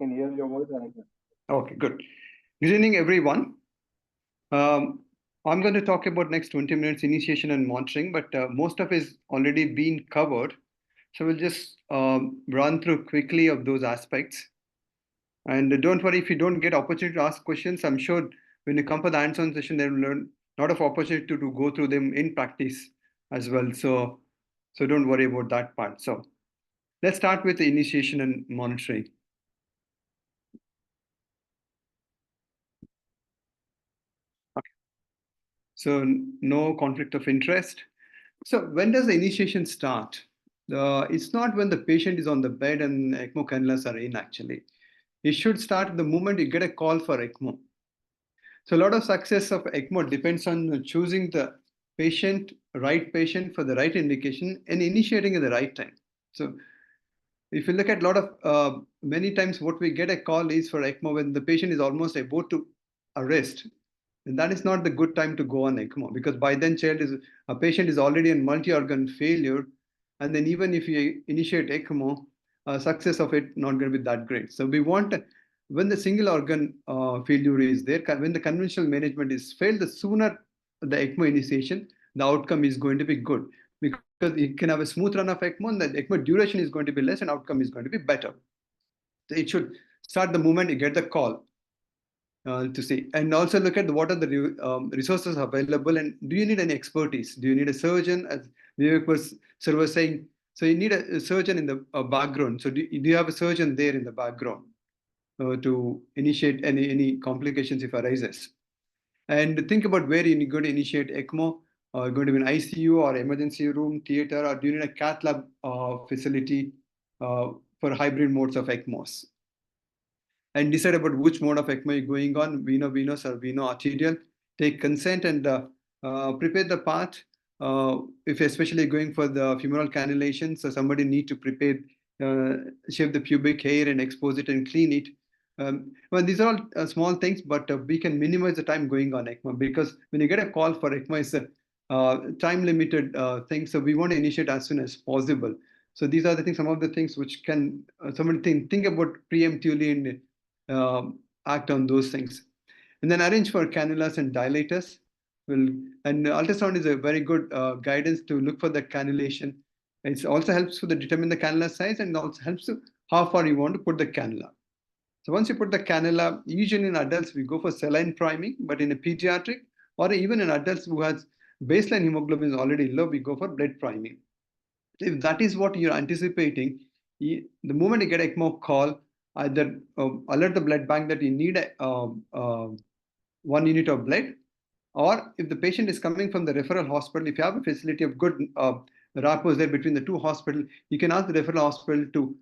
can hear your voice and I can. Okay, good. Good evening, everyone. I'm going to talk about next 20 minutes initiation and monitoring, but most of it is already been covered. So we'll just run through quickly of those aspects. And don't worry if you don't get opportunity to ask questions. I'm sure when you come for the hands-on session, they will learn a lot of opportunity to go through them in practice as well. So don't worry about that part. So let's start with the initiation and monitoring. Okay. So no conflict of interest. So when does the initiation start? It's not when the patient is on the bed and ECMO cannulas are in actually. It should start the moment you get a call for ECMO. So a lot of success of ECMO depends on choosing the right patient for the right indication and initiating at the right time. So if you look at a lot of, many times what we get a call is for ECMO when the patient is almost about to arrest. And that is not the good time to go on ECMO because by then a patient is already in multi-organ failure. And then even if you initiate ECMO, success of it not going to be that great. So we want, when the single organ failure is there, when the conventional management is failed, the sooner the ECMO initiation, the outcome is going to be good because you can have a smooth run of ECMO and the ECMO duration is going to be less and outcome is going to be better. So it should start the moment you get the call. To see and also look at what are the resources available and do you need any expertise? Do you need a surgeon? As Vivek was saying, so you need a surgeon in the background. So do you have a surgeon there in the background to initiate any complications if arises? And think about where you're going to initiate ECMO. Going to be an ICU or emergency room, theater, or do you need a cath lab facility for hybrid modes of ECMOs? And decide about which mode of ECMO you're going on, venous or arterial. Take consent and prepare the path. If especially going for the femoral cannulation, so somebody need to prepare, shave the pubic hair and expose it and clean it. Well, these are all small things, but we can minimize the time going on ECMO because when you get a call for ECMO, it's a time-limited thing. So we want to initiate as soon as possible. So these are the things, some of the things which can somebody think about preemptively and act on those things. And then arrange for cannulas and dilators. And ultrasound is a very good guidance to look for the cannulation. It also helps to determine the cannula size and also helps to how far you want to put the cannula. So once you put the cannula, usually in adults, we go for saline priming, but in a pediatric or even in adults who has baseline hemoglobin is already low, we go for blood priming. If that is what you're anticipating, the moment you get ECMO call, either alert the blood bank that you need 1 unit of blood, or if the patient is coming from the referral hospital, if you have a facility of good rapport there between the two hospitals, you can ask the referral hospital to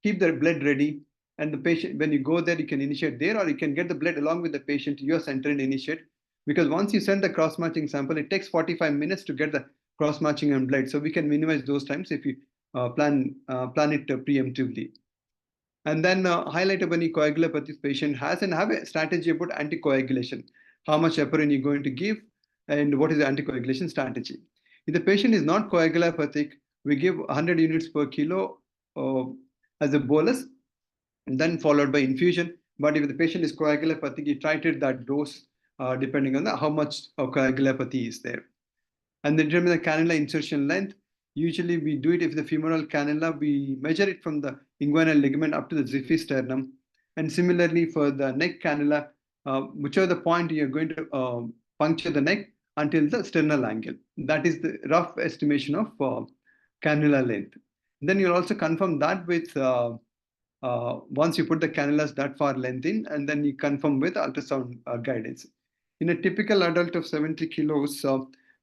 keep their blood ready. And the patient, when you go there, you can initiate there, or you can get the blood along with the patient to your center and initiate. Because once you send the cross-matching sample, it takes 45 minutes to get the cross-matching and blood. So we can minimize those times if you plan it preemptively. And then highlight of any coagulopathy patient has and have a strategy about anticoagulation. How much heparin you're going to give and what is the anticoagulation strategy. If the patient is not coagulopathic, we give 100 units per kilo as a bolus and then followed by infusion. But if the patient is coagulopathic, you titrate that dose depending on how much coagulopathy is there. And then determine the cannula insertion length. Usually we do it if the femoral cannula, we measure it from the inguinal ligament up to the xiphisternum. And similarly for the neck cannula, whichever the point you're going to puncture the neck until the sternal angle. That is the rough estimation of cannula length. Then you'll also confirm that with, once you put the cannulas that far length in, and then you confirm with ultrasound guidance. In a typical adult of 70 kilos,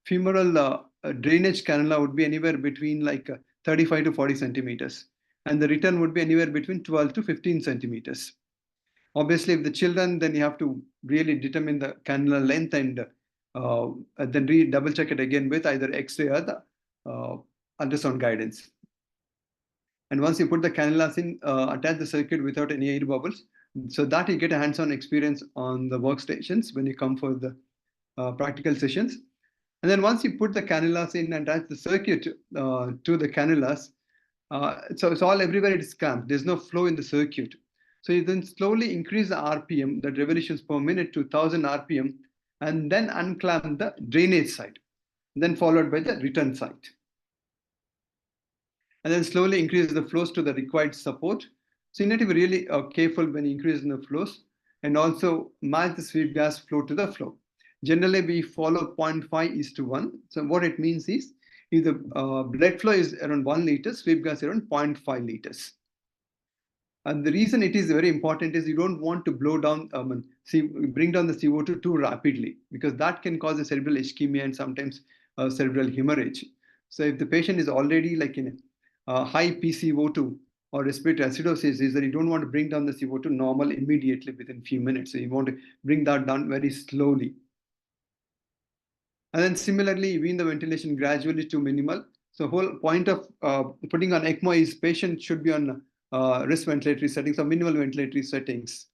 femoral drainage cannula would be anywhere between like 35 to 40 centimeters. And the return would be anywhere between 12 to 15 centimeters. Obviously, if the children, then you have to really determine the cannula length and then double check it again with either X-ray or the ultrasound guidance. And once you put the cannulas in, attach the circuit without any air bubbles, so that you get a hands-on experience on the workstations when you come for the practical sessions. And then once you put the cannulas in and attach the circuit to the cannulas, so it's all everywhere it is clamped. There's no flow in the circuit. So you then slowly increase the RPM, the revolutions per minute, to 1000 RPM, and then unclamp the drainage side, then followed by the return side. And then slowly increase the flows to the required support. So you need to be really careful when you increase in the flows, and also match the sweep gas flow to the flow. Generally, we follow 0.5:1. So what it means is, if the blood flow is around 1 liter, sweep gas around 0.5 liters. And the reason it is very important is you don't want to blow down, bring down the CO2 too rapidly, because that can cause a cerebral ischemia and sometimes cerebral hemorrhage. So if the patient is already like in a high PCO2 or respiratory acidosis, is that you don't want to bring down the CO2 normal immediately within few minutes. So you want to bring that down very slowly. And then similarly, wean the ventilation gradually to minimal. So whole point of putting on ECMO is patient should be on wrist ventilatory settings or minimal ventilatory settings,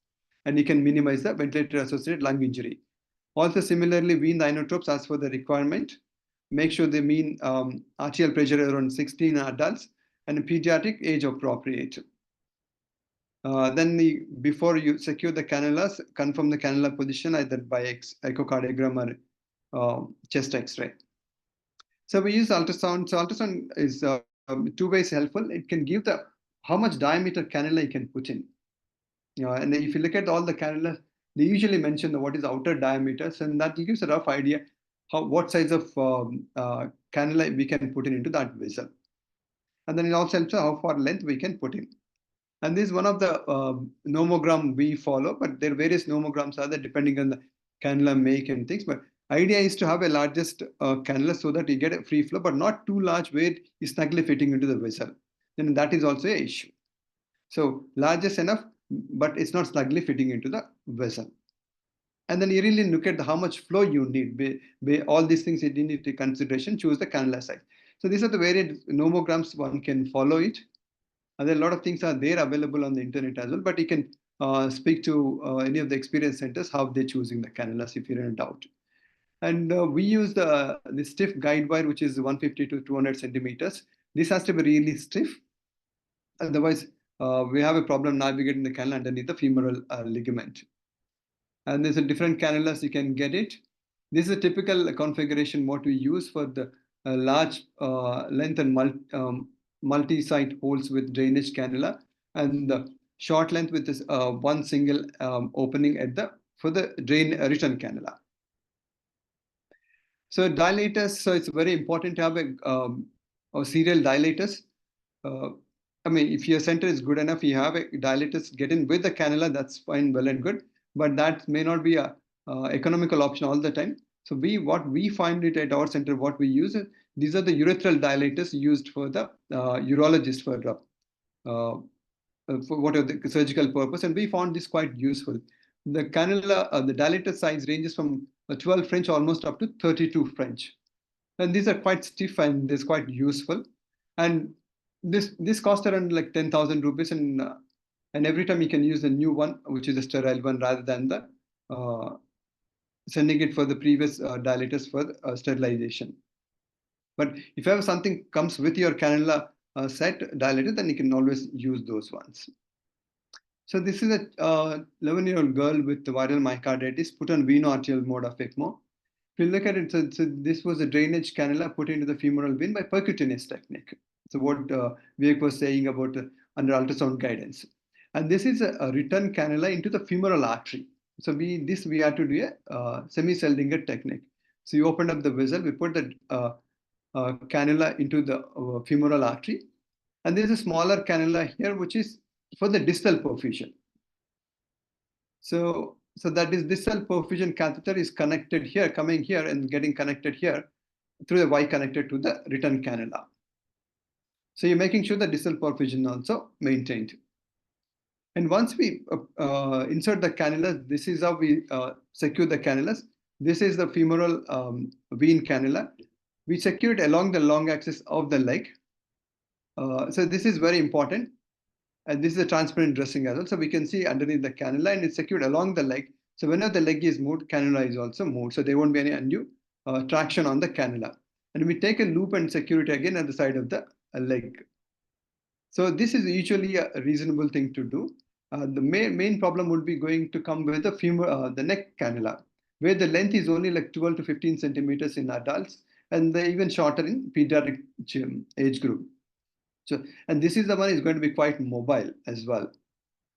and you can minimize the ventilator-associated lung injury. Also, similarly, wean the inotropes as per the requirement. Make sure they mean arterial pressure around 16 adults and a pediatric age appropriate. Before you secure the cannulas, confirm the cannula position either by echocardiogram or chest X-ray. So we use ultrasound. So ultrasound is two ways helpful. It can give the how much diameter cannula you can put in. And if you look at all the cannulas, they usually mention what is outer diameter, and that gives a rough idea what size of cannula we can put into that vessel. And then it also helps how far length we can put in. And this is one of the nomogram we follow, but there are various nomograms are there depending on the cannula make and things. But idea is to have a largest cannula so that you get a free flow, but not too large where it's snugly fitting into the vessel. Then that is also an issue. So largest enough, but it's not snugly fitting into the vessel. And then you really look at how much flow you need. All these things you need to consideration, choose the cannula size. So these are the various nomograms one can follow it. And then a lot of things are there available on the internet as well, but you can speak to any of the experience centers, how they're choosing the cannulas if you're in doubt. And we use the stiff guide wire, which is 150 to 200 centimeters. This has to be really stiff. Otherwise, we have a problem navigating the cannula underneath the femoral ligament. And there's a different cannulas, you can get it. This is a typical configuration what we use for the large length and multi-site holes with drainage cannula, and the short length with this one single opening for the return cannula. So dilators, so it's very important to have a serial dilators. I mean, if your center is good enough, you have a dilators get in with the cannula, that's fine, well and good. But that may not be a economical option all the time. So what we find it at our center, what we use, these are the urethral dilators used for the urologist for whatever the surgical purpose, and we found this quite useful. The cannula, the dilator size ranges from 12 French almost up to 32 French. And these are quite stiff and this quite useful. And this costs around like 10,000 rupees, and every time you can use a new one, which is a sterile one, rather than the sending it for the previous dilators for sterilization. But if you have something comes with your cannula set dilator, then you can always use those ones. So this is a 11-year-old girl with viral myocarditis put on veno-arterial mode of ECMO. If you look at it, so this was a drainage cannula put into the femoral vein by percutaneous technique. So what Vivek was saying about under ultrasound guidance. And this is a return cannula into the femoral artery. So we had to do a semi-Seldinger technique. So you open up the vessel, we put the cannula into the femoral artery. And there's a smaller cannula here, which is for the distal perfusion. So that is distal perfusion catheter is connected here, coming here and getting connected here through the Y connector to the return cannula. So you're making sure the distal perfusion also maintained. And once we insert the cannulas, this is how we secure the cannulas. This is the femoral vein cannula. We secure it along the long axis of the leg. So this is very important. And this is a transparent dressing as well. So we can see underneath the cannula, and it's secured along the leg. So whenever the leg is moved, cannula is also moved. So there won't be any undue traction on the cannula. And we take a loop and secure it again at the side of the leg. So this is usually a reasonable thing to do. The main problem would be going to come with the neck cannula, where the length is only like 12 to 15 centimeters in adults, and they're even shorter in pediatric age group. So, and this is the one is going to be quite mobile as well.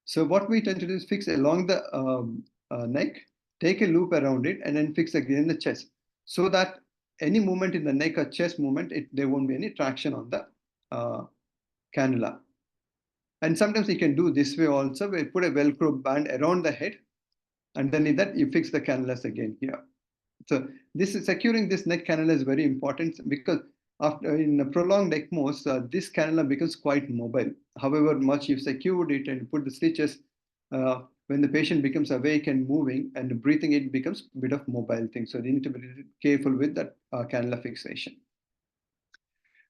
So what we tend to do is fix along the neck, take a loop around it, and then fix again in the chest, so that any movement in the neck or chest movement, there won't be any traction on the cannula. And sometimes you can do this way also, where you put a Velcro band around the head, and then in that you fix the cannulas again here. So this is securing this neck cannula is very important, because after in a prolonged ECMOs, this cannula becomes quite mobile. However much you've secured it and put the stitches, when the patient becomes awake and moving and breathing, it becomes a bit of mobile thing. So you need to be careful with that cannula fixation.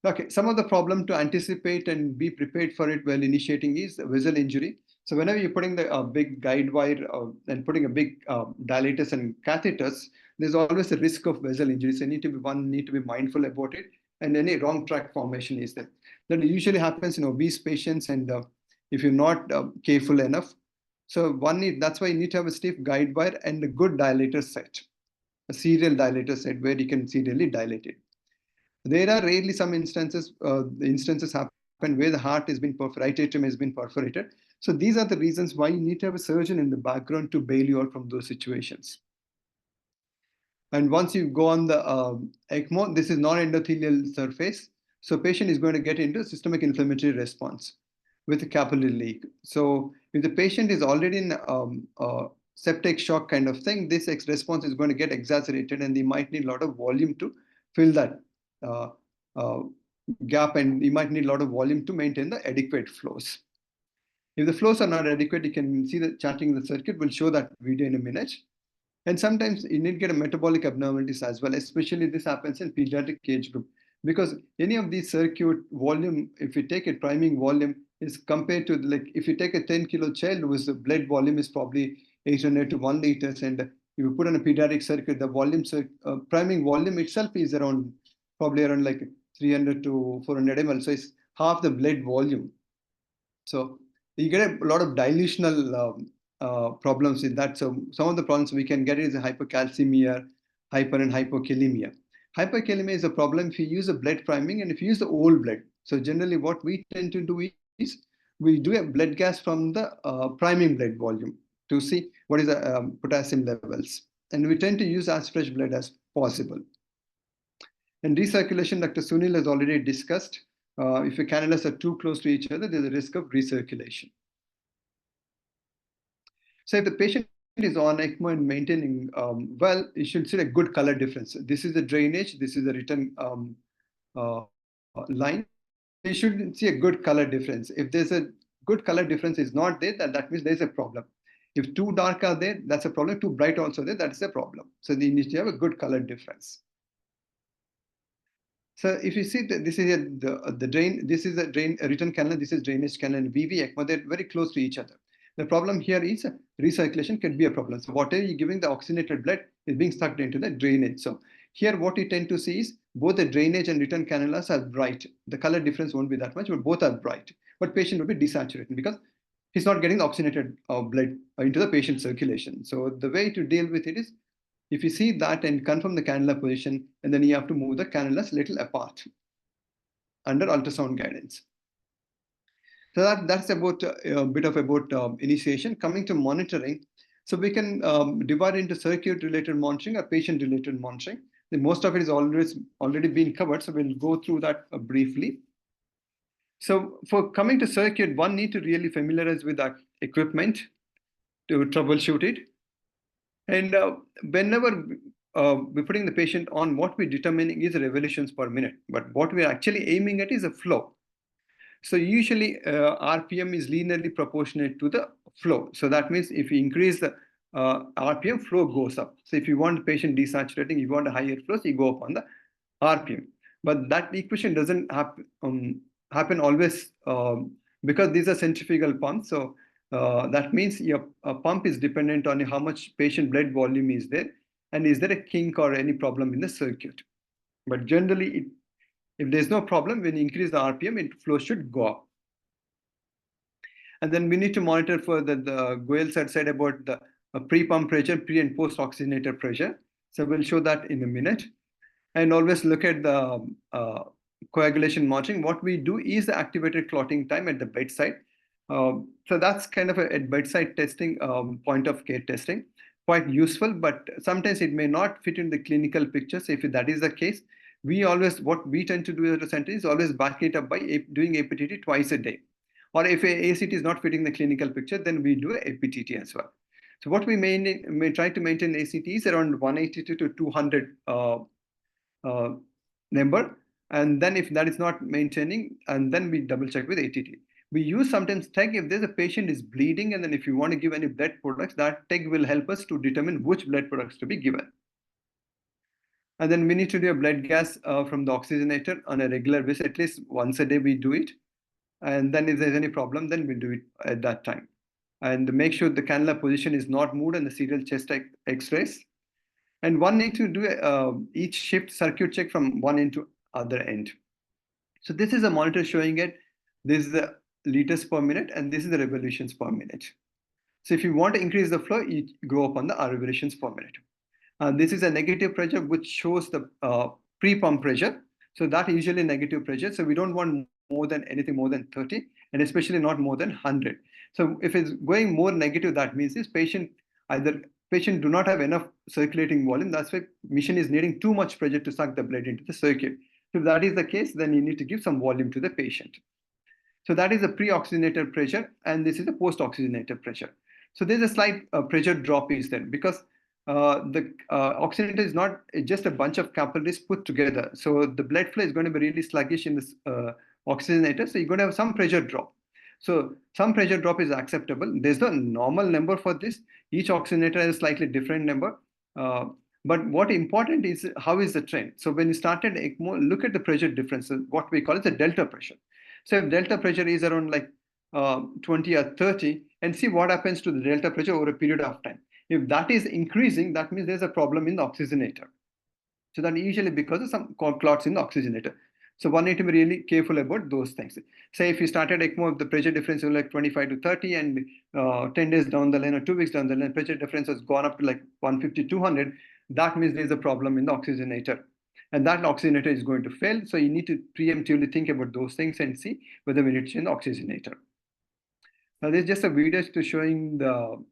Okay, some of the problem to anticipate and be prepared for it while initiating is vessel injury. So whenever you're putting the big guide wire and putting a big dilators and catheters, there's always a risk of vessel injury. So one need to be mindful about it, and any wrong track formation is there. That usually happens in obese patients, and if you're not careful enough. So that's why you need to have a stiff guide wire and a good dilator set, a serial dilator set where you can serially dilate it. There are rarely some instances happen where the heart has been perforated, atrium has been perforated. So these are the reasons why you need to have a surgeon in the background to bail you out from those situations. And once you go on the ECMO, this is non-endothelial surface. So patient is going to get into systemic inflammatory response with a capillary leak. So if the patient is already in septic shock kind of thing, this response is going to get exaggerated, and they might need a lot of volume to fill that gap, and you might need a lot of volume to maintain the adequate flows. If the flows are not adequate, you can see the charting in the circuit. We'll show that video in a minute. And sometimes you need to get a metabolic abnormalities as well, especially this happens in pediatric age group, because any of these circuit volume, if you take a priming volume, is compared to, like, if you take a 10-kilo child whose blood volume is probably 800 to 1 liters, and if you put on a pediatric circuit, the volume, priming volume itself is probably around like 300 to 400 ml. So it's half the blood volume. So you get a lot of dilutional problems with that. So some of the problems we can get is a hypercalcemia, hyper and hypokalemia. Hyperkalemia is a problem if you use a blood priming and if you use the old blood. So generally what we tend to do is we do a blood gas from the priming blood volume to see what is the potassium levels. And we tend to use as fresh blood as possible. And recirculation, Dr. Sunil has already discussed. If your cannulas are too close to each other, there's a risk of recirculation. So if the patient is on ECMO and maintaining well, you should see a good color difference. This is the drainage, this is the return line. You should see a good color difference. If there's a good color difference is not there, that means there's a problem. If too dark are there, that's a problem. Too bright also there, that's a problem. So you need to have a good color difference. So if you see that this is the drain, this is a return cannula, this is drainage cannula, and VV ECMO, they're very close to each other. The problem here is recirculation can be a problem. So whatever you're giving the oxygenated blood is being sucked into the drainage. So here what you tend to see is both the drainage and return cannulas are bright. The color difference won't be that much, but both are bright. But patient will be desaturated because he's not getting the oxygenated blood into the patient circulation. So the way to deal with it is, if you see that and confirm the cannula position, and then you have to move the cannulas a little apart under ultrasound guidance. So that's about a bit about initiation. Coming to monitoring, so we can divide into circuit-related monitoring or patient-related monitoring. Most of it is already been covered, so we'll go through that briefly. So for coming to circuit, one need to really familiarize with that equipment to troubleshoot it. And whenever we're putting the patient on, what we're determining is revolutions per minute, but what we're actually aiming at is a flow. So usually RPM is linearly proportionate to the flow. So that means if you increase the RPM, flow goes up. So if you want the patient desaturating, you want a higher flow, so you go up on the RPM. But that equation doesn't happen always because these are centrifugal pumps. So that means your pump is dependent on how much patient blood volume is there, and is there a kink or any problem in the circuit. But generally, if there's no problem, when you increase the RPM, flow should go up. And then we need to monitor for the Goel said about the pre-pump pressure, pre and post oxygenator pressure. So we'll show that in a minute. And always look at the coagulation monitoring. What we do is the activated clotting time at the bedside. So that's kind of a bedside testing, point of care testing, quite useful, but sometimes it may not fit in the clinical picture. So if that is the case, what we tend to do at the center is always back it up by doing APTT twice a day. Or if a ACT is not fitting the clinical picture, then we do a APTT as well. So what we may try to maintain ACT is around 182 to 200 number. And then if that is not maintaining, and then we double check with ATT. We use sometimes TEG if there's a patient is bleeding, and then if you want to give any blood products, that TEG will help us to determine which blood products to be given. And then we need to do a blood gas from the oxygenator on a regular basis, at least once a day we do it. And then if there's any problem, then we'll do it at that time. And make sure the cannula position is not moved and the serial chest x-rays. And one need to do each shift circuit check from one end to other end. So this is a monitor showing it. This is the liters per minute, and this is the revolutions per minute. So if you want to increase the flow, you go up on the revolutions per minute. This is a negative pressure, which shows the pre-pump pressure. So that is usually negative pressure. So we don't want anything more than 30, and especially not more than 100. So if it's going more negative, that means this patient do not have enough circulating volume. That's why machine is needing too much pressure to suck the blood into the circuit. If that is the case, then you need to give some volume to the patient. So that is the pre-oxygenator pressure, and this is the post-oxygenator pressure. So there's a slight pressure drop is there because the oxygenator is not just a bunch of capillaries put together. So the blood flow is going to be really sluggish in this oxygenator. So you're going to have some pressure drop. So some pressure drop is acceptable. There's no normal number for this. Each oxygenator has a slightly different number. But what important is how is the trend? So when you started ECMO, look at the pressure differences, what we call it the delta pressure. So if delta pressure is around like 20 or 30, and see what happens to the delta pressure over a period of time. If that is increasing, that means there's a problem in the oxygenator. So that usually because of some clots in the oxygenator. So one need to be really careful about those things. Say if you started ECMO, the pressure difference is like 25 to 30, and 10 days down the line or 2 weeks down the line, pressure difference has gone up to like 150, 200. That means there's a problem in the oxygenator. And that oxygenator is going to fail. So you need to preemptively think about those things and see whether we need to change the oxygenator. Now there's just a video to showing the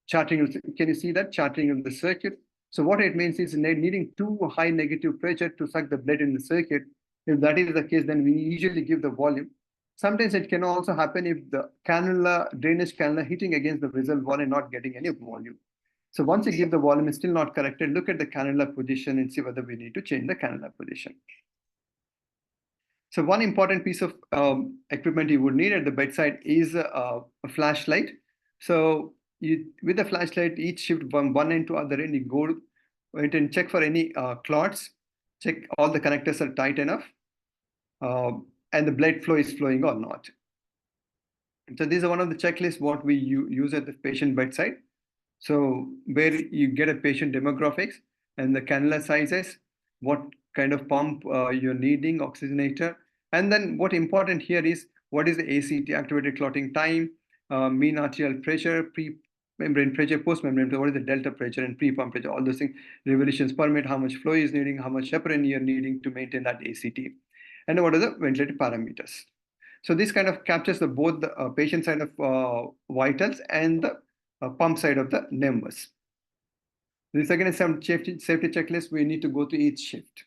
charting. Can you see that charting of the circuit? So what it means is needing too high negative pressure to suck the blood in the circuit. If that is the case, then we usually give the volume. Sometimes it can also happen if the drainage cannula hitting against the vessel wall and not getting any volume. So once you give the volume, it's still not corrected, look at the cannula position and see whether we need to change the cannula position. So one important piece of equipment you would need at the bedside is a flashlight. So with the flashlight, each shift from one end to other end, you go and check for any clots, check all the connectors are tight enough, and the blood flow is flowing or not. So these are one of the checklists what we use at the patient bedside. So where you get a patient demographics and the cannula sizes, what kind of pump you're needing, oxygenator, and then what important here is what is the ACT, activated clotting time, mean arterial pressure, pre-membrane pressure, post-membrane pressure, what is the delta pressure and pre-pump pressure, all those things, revolutions per minute, how much flow is needing, how much heparin you're needing to maintain that ACT, and what are the ventilator parameters. So this kind of captures both the patient side of vitals and the pump side of the numbers. The second is some safety checklist. We need to go to each shift.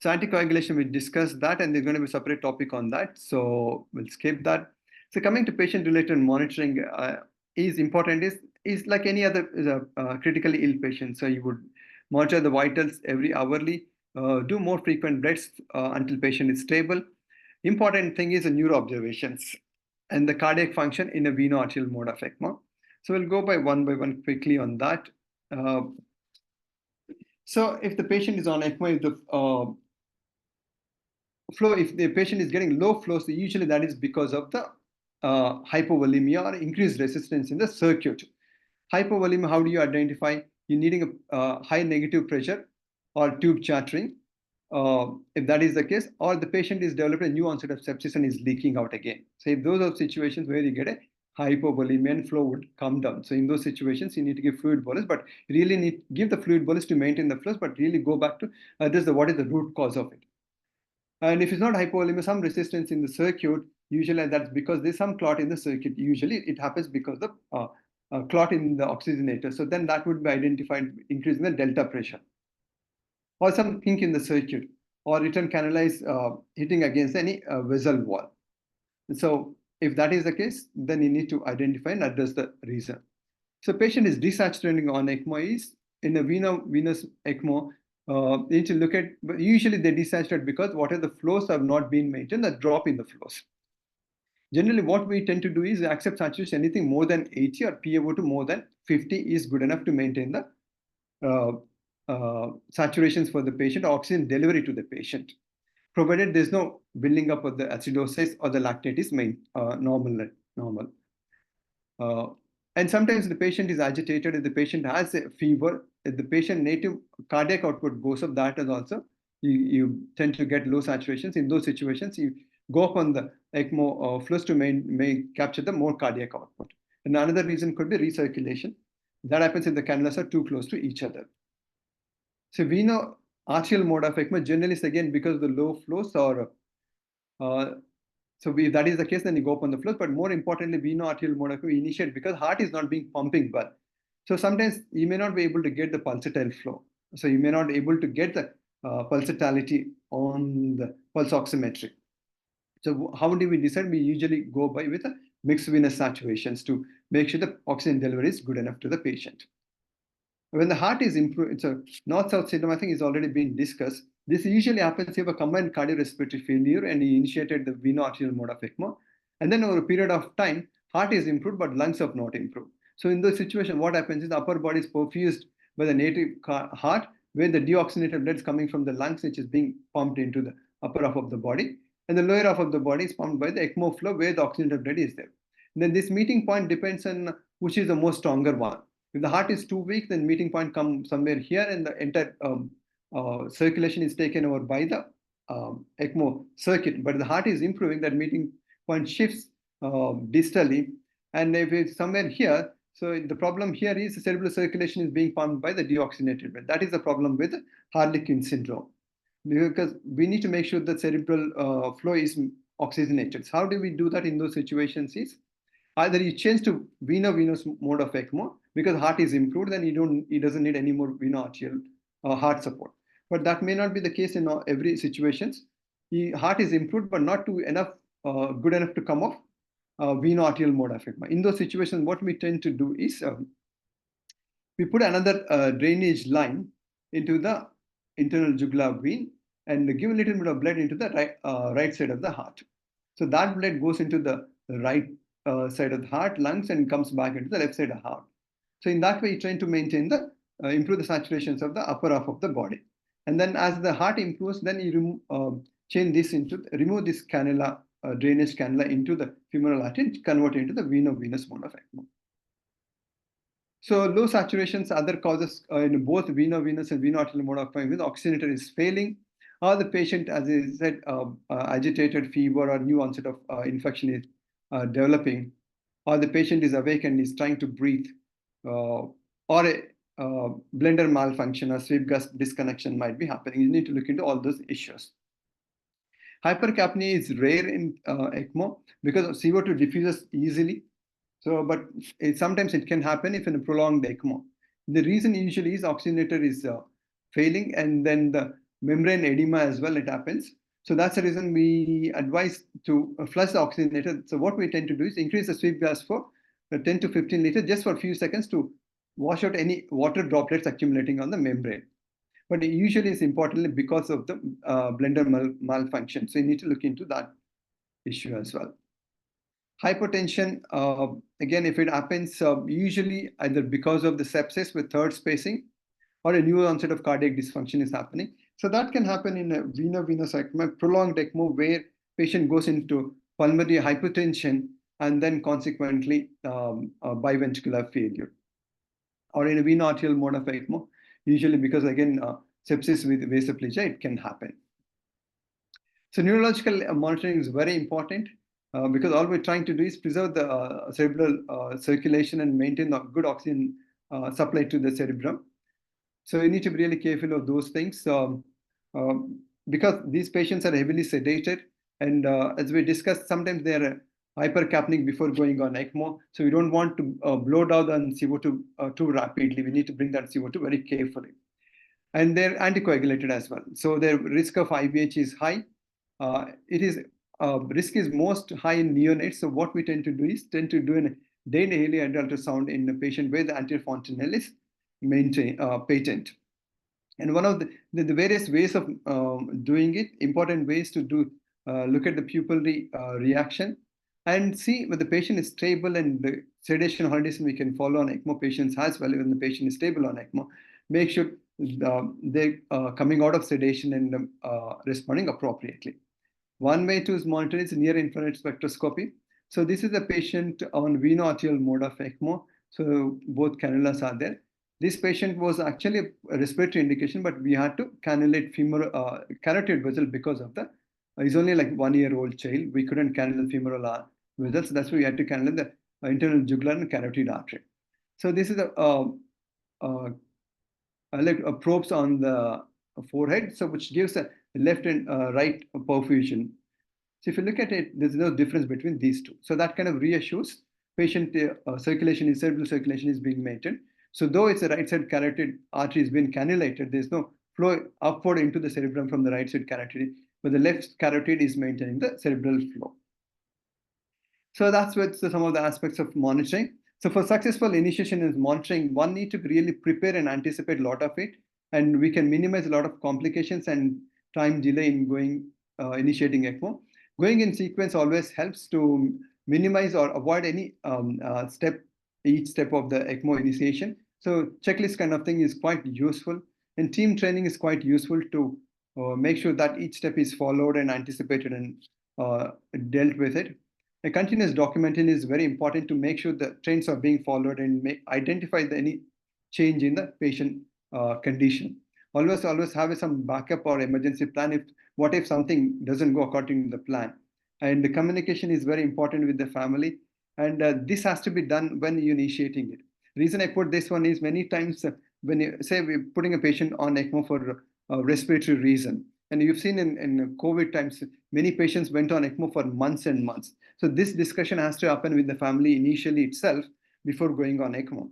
So anticoagulation, we discussed that, and there's going to be a separate topic on that. So we'll skip that. So coming to patient-related monitoring is important. Is like any other critically ill patient. So you would monitor the vitals every hourly, do more frequent bloods until patient is stable. Important thing is the neuro observations and the cardiac function in a veno-arterial mode of ECMO. So we'll go by one quickly on that. So if the patient is on ECMO, if the patient is getting low flow, so usually that is because of the hypovolemia or increased resistance in the circuit. Hypovolemia, how do you identify? You're needing a high negative pressure or tube chattering. if that is the case, or the patient is developing a new onset of sepsis and is leaking out again. So if those are situations where you get a hypovolemia and flow would come down. So in those situations, you need to give fluid bolus, but really need give the fluid bolus to maintain the flows, but really go back to what is the root cause of it. And if it's not hypovolemia, some resistance in the circuit, usually that's because there's some clot in the circuit. Usually it happens because of clot in the oxygenator. So then that would be identified increasing the delta pressure. Or some kink in the circuit, or return canal is hitting against any vessel wall. So if that is the case, then you need to identify and address the reason. So patient is desaturating on ECMO is in a venous ECMO. You need to look at, usually they desaturate because whatever the flows have not been maintained, a drop in the flows. Generally, what we tend to do is accept saturation anything more than 80 or PaO2 more than 50 is good enough to maintain the saturations for the patient, oxygen delivery to the patient, provided there's no building up of the acidosis or the lactate is normal. And sometimes the patient is agitated, if the patient has a fever, if the patient native cardiac output goes up, that is also, you tend to get low saturations. In those situations, you go up on the ECMO flows to may capture the more cardiac output. And another reason could be recirculation. That happens if the cannulas are too close to each other. So we know arterial mode of ECMO generally is again because of the low flows, or so if that is the case, then you go up on the flows. But more importantly, we know arterial mode of ECMO initiate because heart is not being pumping well. So sometimes you may not be able to get the pulsatile flow. So you may not be able to get the pulsatility on the pulse oximetry. So how do we decide? We usually go by with a mixed venous saturations to make sure the oxygen delivery is good enough to the patient. When the heart is improved, it's a north-south syndrome, I think it's already been discussed. This usually happens if you have a combined cardiorespiratory failure and you initiated the veno-arterial mode of ECMO. And then over a period of time, heart is improved, but lungs have not improved. So in those situations, what happens is the upper body is perfused by the native heart, where the deoxygenated blood is coming from the lungs, which is being pumped into the upper half of the body. And the lower half of the body is pumped by the ECMO flow, where the oxygenated blood is there. And then this meeting point depends on which is the most stronger one. If the heart is too weak, then meeting point comes somewhere here, and the entire circulation is taken over by the ECMO circuit. But if the heart is improving, that meeting point shifts distally. And if it's somewhere here, so the problem here is the cerebral circulation is being pumped by the deoxygenated blood. That is the problem with Harlequin syndrome, because we need to make sure that cerebral flow is oxygenated. So how do we do that in those situations is either you change to venous mode of ECMO because heart is improved, then he doesn't need any more veno-arterial heart support. But that may not be the case in every situations. The heart is improved, but not to enough good enough to come off veno-arterial mode of ECMO. In those situations, what we tend to do is we put another drainage line into the internal jugular vein and give a little bit of blood into the right side of the heart. So that blood goes into the right side of the heart, lungs, and comes back into the left side of the heart. So in that way, you're trying to maintain the improve the saturations of the upper half of the body. And then as the heart improves, then you remove this cannula, drainage cannula into the femoral artery and convert it into the venous mode of ECMO. So low saturations, other causes in both venous and veno-arterial mode of ECMO, the oxygenator is failing, or the patient, as I said, agitated fever or new onset of infection is developing, or the patient is awake and is trying to breathe, or a blender malfunction or sweep gas disconnection might be happening. You need to look into all those issues. Hypercapnia is rare in ECMO because CO2 diffuses easily. So, but sometimes it can happen if in a prolonged ECMO. The reason usually is oxygenator is failing, and then the membrane edema as well, it happens. So that's the reason we advise to flush the oxygenator. So what we tend to do is increase the sweep gas for 10 to 15 liters just for a few seconds to wash out any water droplets accumulating on the membrane. But usually it's importantly because of the blender malfunction. So you need to look into that issue as well. Hypotension, again, if it happens, usually either because of the sepsis with third spacing or a new onset of cardiac dysfunction is happening. So that can happen in a venous ECMO, prolonged ECMO, where patient goes into pulmonary hypertension and then consequently biventricular failure. Or in a veno-arterial mode of ECMO, usually because again, sepsis with vasoplegia, it can happen. So neurological monitoring is very important because all we're trying to do is preserve the cerebral circulation and maintain a good oxygen supply to the cerebrum. So you need to be really careful of those things because these patients are heavily sedated. And as we discussed, sometimes they are hypercapnic before going on ECMO. So we don't want to blow down on CO2 too rapidly. We need to bring that CO2 very carefully. And they're anticoagulated as well. So their risk of IVH is high. Risk is most high in neonates. So what we tend to do is a daily ultrasound in a patient where the anterior fontanelle is patent. And one of the various ways of doing it, important ways to do, look at the pupillary reaction and see whether the patient is stable, and the sedation holidays we can follow on ECMO patients as well when the patient is stable on ECMO. Make sure they're coming out of sedation and responding appropriately. One way to monitor is near-infrared spectroscopy. So this is a patient on veno-arterial mode of ECMO. So both cannulas are there. This patient was actually a respiratory indication, but we had to cannulate femoral carotid vessel because of he's only like 1-year-old child. We couldn't cannulate femoral vessels. That's why we had to cannulate the internal jugular and carotid artery. So this is like probes on the forehead, so which gives a left and right perfusion. So if you look at it, there's no difference between these two. So that kind of reassures patient cerebral circulation is being maintained. So though it's a right side carotid artery is being cannulated, there's no flow upward into the cerebrum from the right side carotid, but the left carotid is maintaining the cerebral flow. So that's what some of the aspects of monitoring. So for successful initiation and monitoring, one need to really prepare and anticipate a lot of it, and we can minimize a lot of complications and time delay in initiating ECMO. Going in sequence always helps to minimize or avoid any each step of the ECMO initiation. So checklist kind of thing is quite useful, and team training is quite useful to make sure that each step is followed and anticipated and dealt with it. A continuous documenting is very important to make sure the trends are being followed and identify any change in the patient condition. Always have some backup or emergency plan what if something doesn't go according to the plan. And the communication is very important with the family, and this has to be done when you're initiating it. Reason I put this one is many times when you say we're putting a patient on ECMO for a respiratory reason, and you've seen in COVID times, many patients went on ECMO for months and months. So this discussion has to happen with the family initially itself before going on ECMO.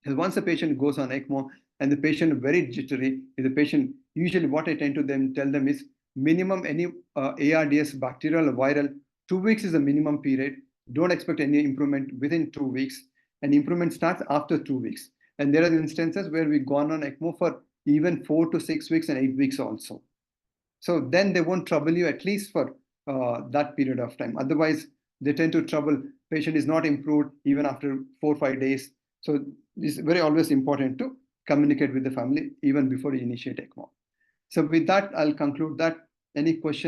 Because once the patient goes on ECMO and the patient is very jittery, the patient, usually what I tend to tell them is minimum any ARDS, bacterial or viral, 2 weeks is the minimum period. Don't expect any improvement within 2 weeks. And improvement starts after 2 weeks. And there are instances where we've gone on ECMO for even 4 to 6 weeks and 8 weeks also. So then they won't trouble you at least for that period of time. Otherwise, they tend to trouble. Patient is not improved even after 4 or 5 days. So it's very always important to communicate with the family even before you initiate ECMO. So with that, I'll conclude that. Any questions?